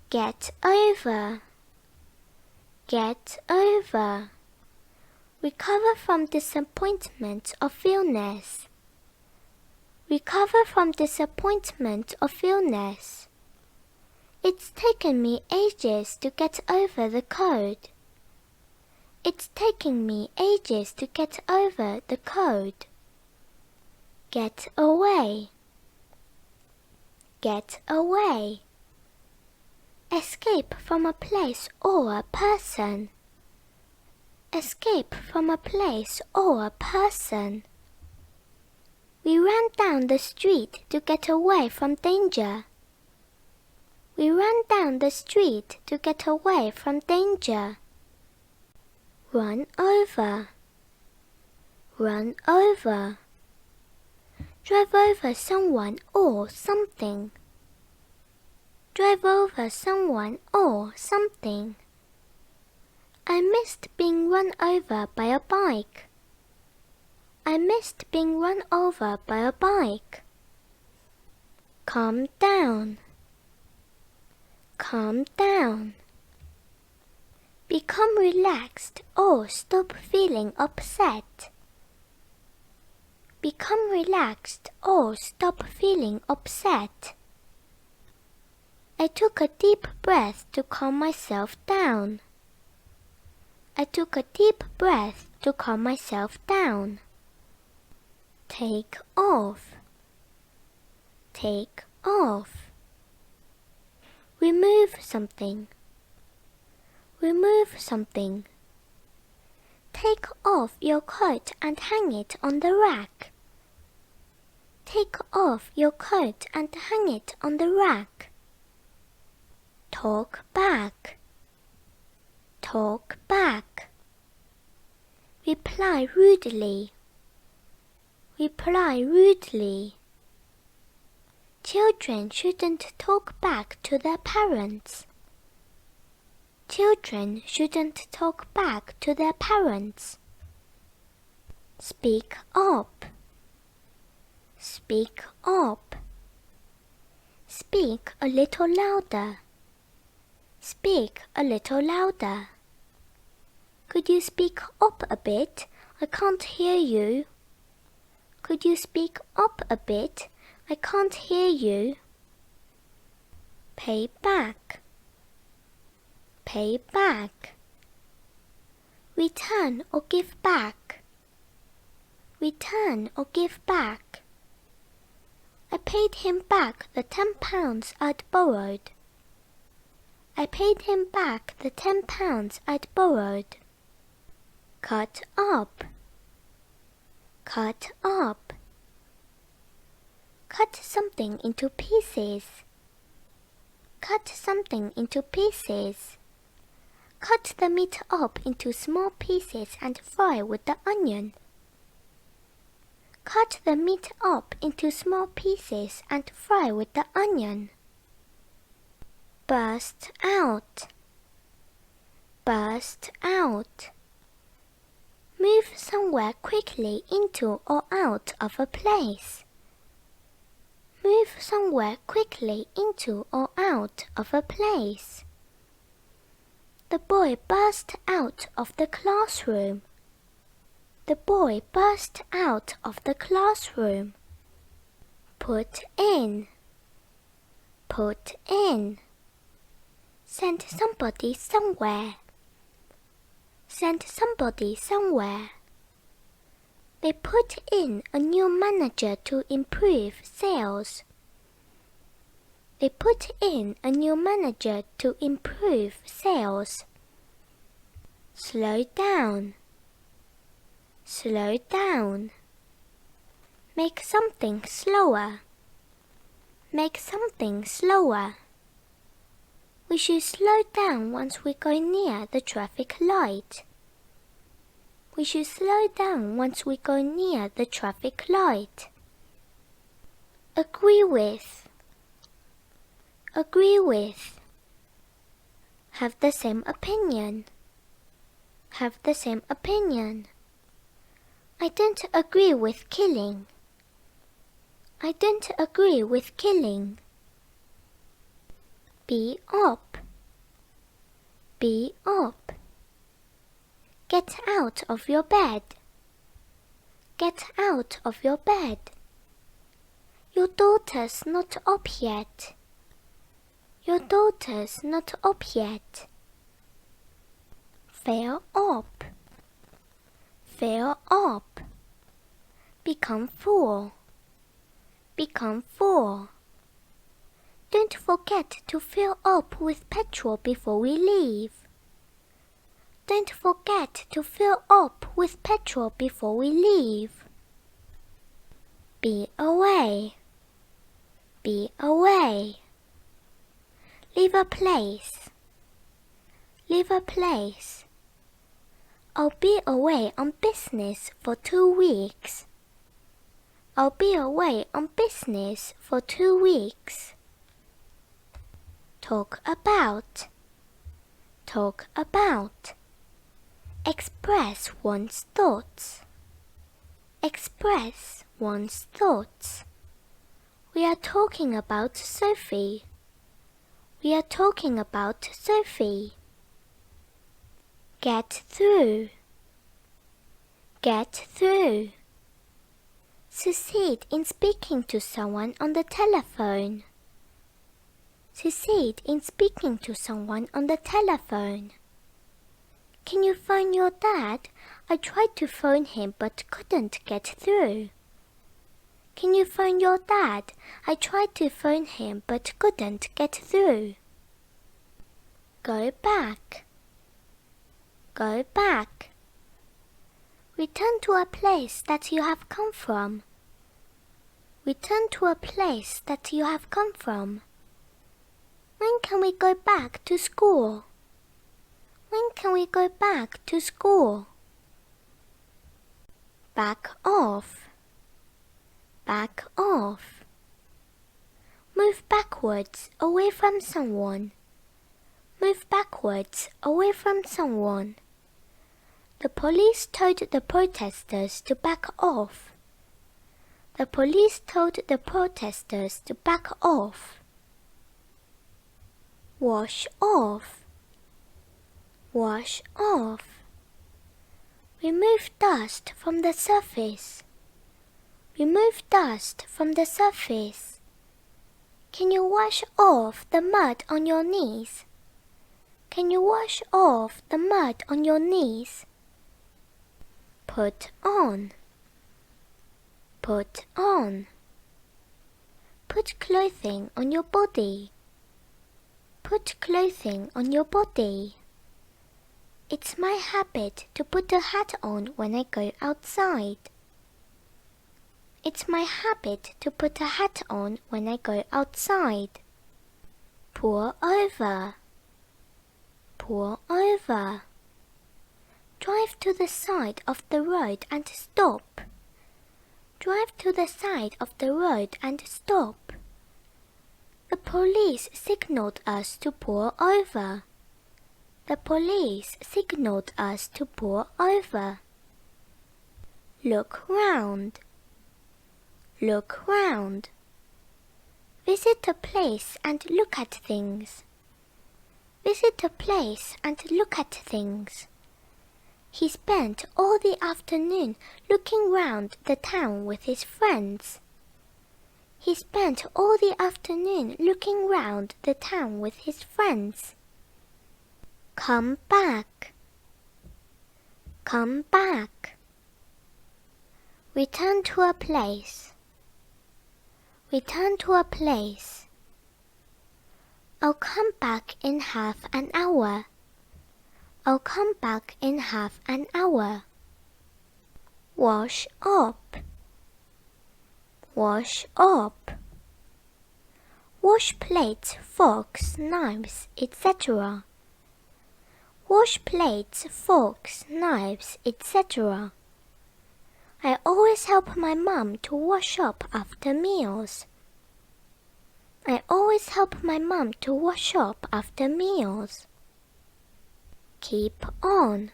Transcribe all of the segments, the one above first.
Get over. Get over. Recover from disappointment or illness. Recover from disappointment or illness. It's taken me ages to get over the cold. It's taken me ages to get over the cold. Get away. Get away. Escape from a place or a person. Escape from a place or a person. We ran down the street to get away from danger. We ran down the street to get away from danger. Run over. Run over. Drive over someone or something. Drive over someone or something. I missed being run over by a bike. I missed being run over by a bike. Calm down. Calm down. Become relaxed or stop feeling upset. Become relaxed or stop feeling upset. I took a deep breath to calm myself down. I took a deep breath to calm myself down. Take off. Take off. Remove something. Remove something. Take off your coat and hang it on the rack. Take off your coat and hang it on the rack. Talk back. Talk back. Reply rudely. Reply rudely. Children shouldn't talk back to their parents. Children shouldn't talk back to their parents. Speak up. Speak up. Speak a little louder. Speak a little louder. Could you speak up a bit? I can't hear you. Could you speak up a bit? I can't hear you. Pay back. Pay back. Return or give back. Return or give back. I paid him back the £10 I'd borrowed. I paid him back the £10 I'd borrowed. Cut up. Cut up. Cut something into pieces. Cut something into pieces. Cut the meat up into small pieces and fry with the onion. Cut the meat up into small pieces and fry with the onion. Burst out. Burst out. Move somewhere quickly into or out of a place. Move somewhere quickly into or out of a place. The boy burst out of the classroom. The boy burst out of the classroom. Put in. Put in. Send somebody somewhere. Send somebody somewhere. They put in a new manager to improve sales. They put in a new manager to improve sales. Slow down. Slow down. Make something slower. Make something slower. We should slow down once we go near the traffic light. We should slow down once we go near the traffic light. Agree with. Agree with. Have the same opinion. Have the same opinion. I don't agree with killing. I don't agree with killing. Be up. Be up. Get out of your bed. Get out of your bed. Your daughter's not up yet. Your daughter's not up yet. Fill up. Fill up. Become full. Become full. Don't forget to fill up with petrol before we leave. Don't forget to fill up with petrol before we leave. Be away. Be away. Leave a place. Leave a place. I'll be away on business for 2 weeks. I'll be away on business for 2 weeks. Talk about. Talk about. Express one's thoughts. Express one's thoughts. We are talking about Sophie. We are talking about Sophie. Get through. Get through. Succeed in speaking to someone on the telephone. Succeed in speaking to someone on the telephone. Can you phone your dad? I tried to phone him but couldn't get through. Can you phone your dad? I tried to phone him but couldn't get through. Go back. Go back. Return to a place that you have come from. Return to a place that you have come from. When can we go back to school? When can we go back to school? Back off. Back off. Move backwards away from someone. Move backwards away from someone. The police told the protesters to back off. The police told the protesters to back off. Wash off. Wash off. Remove dust from the surface. Remove dust from the surface. Can you wash off the mud on your knees? Can you wash off the mud on your knees? Put on. Put on. Put clothing on your body. Put clothing on your body. It's my habit to put a hat on when I go outside. It's my habit to put a hat on when I go outside. Pour over. Pour over. Drive to the side of the road and stop. Drive to the side of the road and stop. The police signaled us to pull over. The police signaled us to pull over. Look round. Look round. Visit a place and look at things. Visit a place and look at things. He spent all the afternoon looking round the town with his friends. He spent all the afternoon looking round the town with his friends. Come back. Come back. Return to a place. Return to a place. I'll come back in half an hour. I'll come back in half an hour. Wash up. Wash up. Wash plates, forks, knives, etc. Wash plates, forks, knives, etc. I always help my mum to wash up after meals. I always help my mum to wash up after meals. Keep on.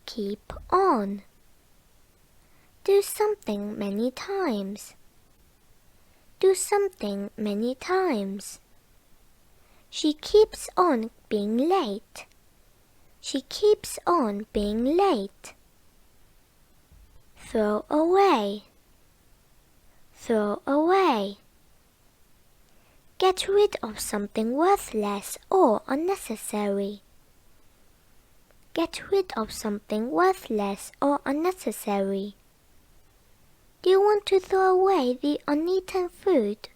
Keep on. Do something many times. Do something many times. She keeps on being late. She keeps on being late. Throw away. Throw away. Get rid of something worthless or unnecessary. Get rid of something worthless or unnecessary. Do you want to throw away the uneaten food?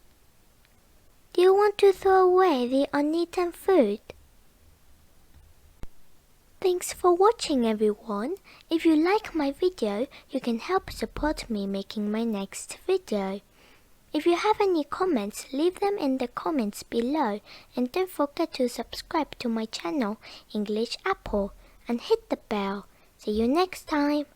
Do you want to throw away the uneaten food? Thanks for watching, everyone. If you like my video, you can help support me making my next video. If you have any comments, leave them in the comments below, and don't forget to subscribe to my channel, English Apple, and hit the bell. See you next time.